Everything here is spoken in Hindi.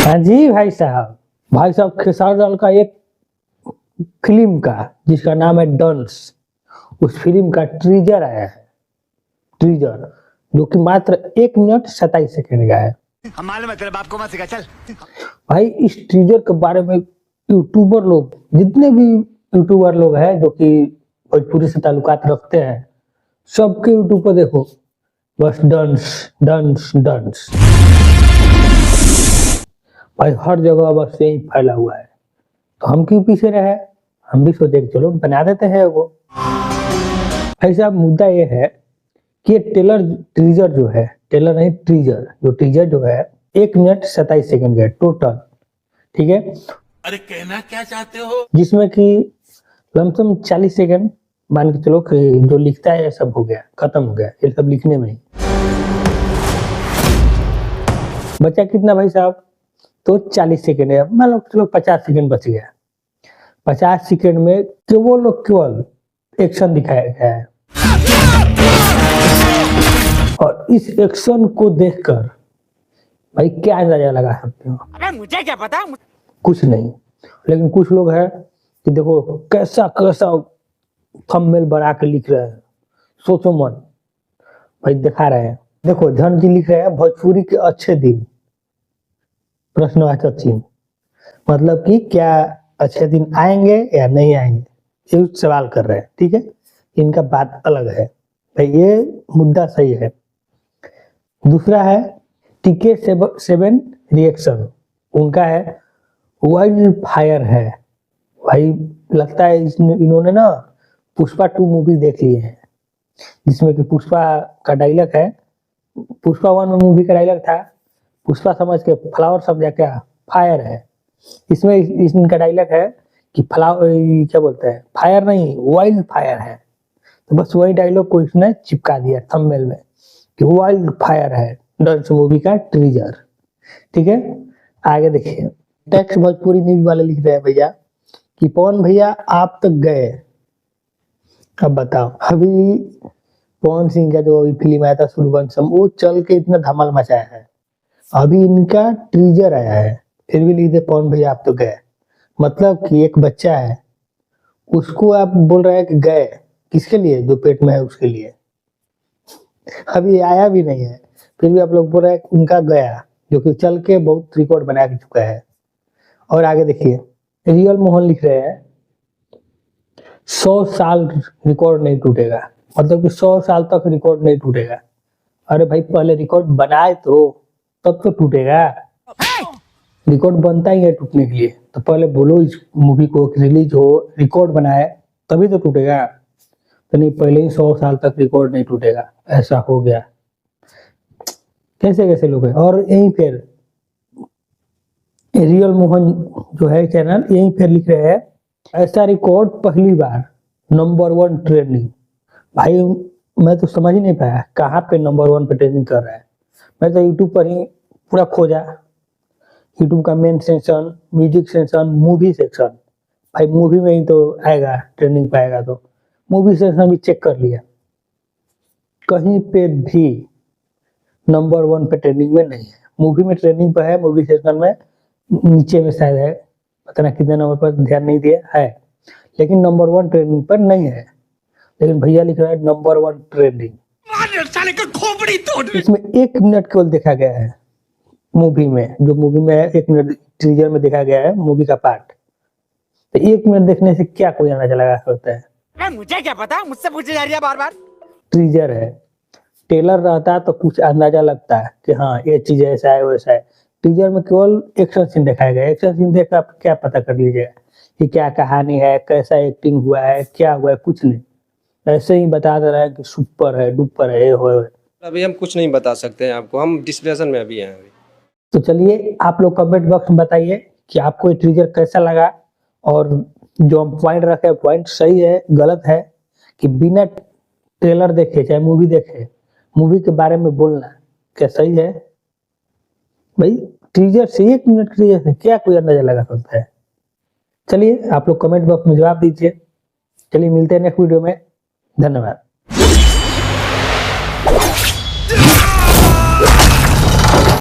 हाँ जी भाई साहब खेसारी लाल का एक फिल्म का जिसका नाम है डंस, उस फिल्म का ट्रीजर आया है। ट्रीजर जो कि मात्र 1 मिनट 27 सेकंड का है। हम मालूम है तेरे बाप को मत सिखा चल। भाई इस ट्रीजर के बारे में यूट्यूबर लोग, जितने भी यूट्यूबर लोग हैं जो कि भोजपुरी से ताल्लुकात रखते हैं, सबके यूट्यूब पर देखो बस डंस डंस डंस। भाई हर जगह बस यही फैला हुआ है, तो हम क्यों पीछे रहे। हम भी सोचे कि चलो बना देते हैं वो। भाई साहब मुद्दा ये है कि ये ट्रीजर जो है, टेलर नहीं ट्रीजर, जो टीजर जो है 1 मिनट 27 सेकंड का टोटल, ठीक है। अरे कहना क्या चाहते हो? जिसमें कि लमसम 40 सेकंड मान के चलो कि जो लिखता है ये सब हो गया, खत्म हो गया ये सब लिखने में ही। बचा कितना भाई साहब, तो 40 सेकंड है, मान लो चलो 50 सेकंड बच गया। 50 सेकंड में केवल एक्शन दिखाया गया है, और इस एक्शन को देखकर भाई क्या अंदाजा लगा सकते हो? अरे मुझे क्या पता। कुछ नहीं, लेकिन कुछ लोग हैं कि देखो कैसा कैसा थंबनेल बना के लिख रहे हैं, सोचो मत। भाई दिखा रहे हैं, देखो धन जी लिख रहे हैं भोजपुरी के अच्छे दिन, प्रश्नवाचक चिन्ह। मतलब कि क्या अच्छे दिन आएंगे या नहीं आएंगे, ये सवाल कर रहे हैं, ठीक है। इनका बात अलग है भाई, ये मुद्दा सही है। दूसरा है टीके 7 रिएक्शन, उनका है वाइल्ड फायर है। भाई लगता है इन्होंने ना पुष्पा 2 मूवी देख लिए हैं, जिसमें कि पुष्पा का डायलॉग है, पुष्पा 1 मूवी का डायलॉग था पुष्पा समझ के फ्लावर समझा क्या फायर है। इसमें इनका डायलॉग है कि फ्लावर क्या बोलते हैं, फायर नहीं वाइल्ड फायर है। तो बस वही डायलॉग को इसने चिपका दिया थंबनेल में कि वाइल्ड फायर है डंस मूवी का ट्रीजर, ठीक है। आगे देखिए टेक्स्ट भोजपुरी न्यूज वाले लिख रहे हैं भैया कि पवन भैया आप तक गए। अब बताओ, अभी पवन सिंह का जो अभी फिल्म आया था सूर्यवंशम, वो चल के इतना धमाल मचाया है, अभी इनका ट्रीजर आया है, फिर भी लिख दे पवन भैया आप तो गए। मतलब कि एक बच्चा है, उसको आप बोल रहे हैं कि गए, किसके लिए, जो पेट में है उसके लिए। अभी आया भी नहीं है, फिर भी आप लोग बोल रहे हैं उनका गया, जो कि चल के बहुत रिकॉर्ड बना के चुका है। और आगे देखिए रियल मोहन लिख रहे हैं 100 साल रिकॉर्ड नहीं टूटेगा, मतलब कि 100 साल तक रिकॉर्ड नहीं टूटेगा। अरे भाई पहले रिकॉर्ड बनाए तो तब तो टूटेगा, रिकॉर्ड बनता ही है टूटने के लिए, तो पहले बोलो इस मूवी को रिलीज हो, रिकॉर्ड बनाए तभी तो टूटेगा। तो नहीं, पहले ही 100 साल तक रिकॉर्ड नहीं टूटेगा, ऐसा हो गया। कैसे कैसे लोग हैं। और यहीं फिर रियल मोहन जो है चैनल, यहीं फिर लिख रहे हैं ऐसा रिकॉर्ड पहली बार नंबर 1 ट्रेंडिंग। भाई मैं तो समझ ही नहीं पाया कहाँ पे नंबर 1 पे ट्रेंडिंग कर रहा है। मैं तो यूट्यूब पर ही पूरा खोजा, यूट्यूब का main section, music section, movie section. भाई मूवी में ही तो आएगा, ट्रेंडिंग पाएगा, तो मूवी सेक्शन भी चेक कर लिया, कहीं पे भी नंबर 1 पे ट्रेंडिंग में नहीं है। मूवी में ट्रेंडिंग पर है, मूवी सेक्शन में नीचे में शायद है, पता नहीं कितने नंबर पर, ध्यान नहीं दिया है, लेकिन नंबर 1 ट्रेंडिंग पर नहीं है। लेकिन भैया लिख रहा है नंबर 1 ट्रेंडिंग। इसमें 1 मिनट केवल देखा गया है मूवी में, जो मूवी में 1 मिनट ट्रीजर में देखा गया है मूवी का पार्ट। तो 1 मिनट देखने से क्या कोई अंदाजा लगा सकता है? मुझे क्या पता, मुझसे पूछे जा रही है बार बार। ट्रीजर है, टेलर रहता तो कुछ अंदाजा लगता है कि हाँ ये चीज ऐसा है वैसा है। टीजर में केवल एक्शन सीन दिखाया गया, एक्शन सीन देख आप क्या पता कर लीजिएगा कि क्या कहानी है, कैसा एक्टिंग हुआ है, क्या हुआ है, कुछ नहीं, ऐसे ही बता दे रहा है कि सुपर है डुपर है, ये हो। अभी हम कुछ नहीं बता सकते हैं आपको, हम डिस्कशन में अभी हैं अभी। तो चलिए आप लोग कमेंट बॉक्स में बताइए कि आपको ये ट्रीजर कैसा लगा, और जो हम पॉइंट रखे पॉइंट सही है गलत है, कि बिना ट्रेलर देखे चाहे मूवी देखे मूवी के बारे में बोलना क्या सही है? भाई ट्रीजर से 1 मिनट ट्रीजर से क्या कोई अंदाजा लगा सकता है? चलिए आप लोग कमेंट बॉक्स में जवाब दीजिए। चलिए मिलते हैं नेक्स्ट वीडियो में, धन्यवाद।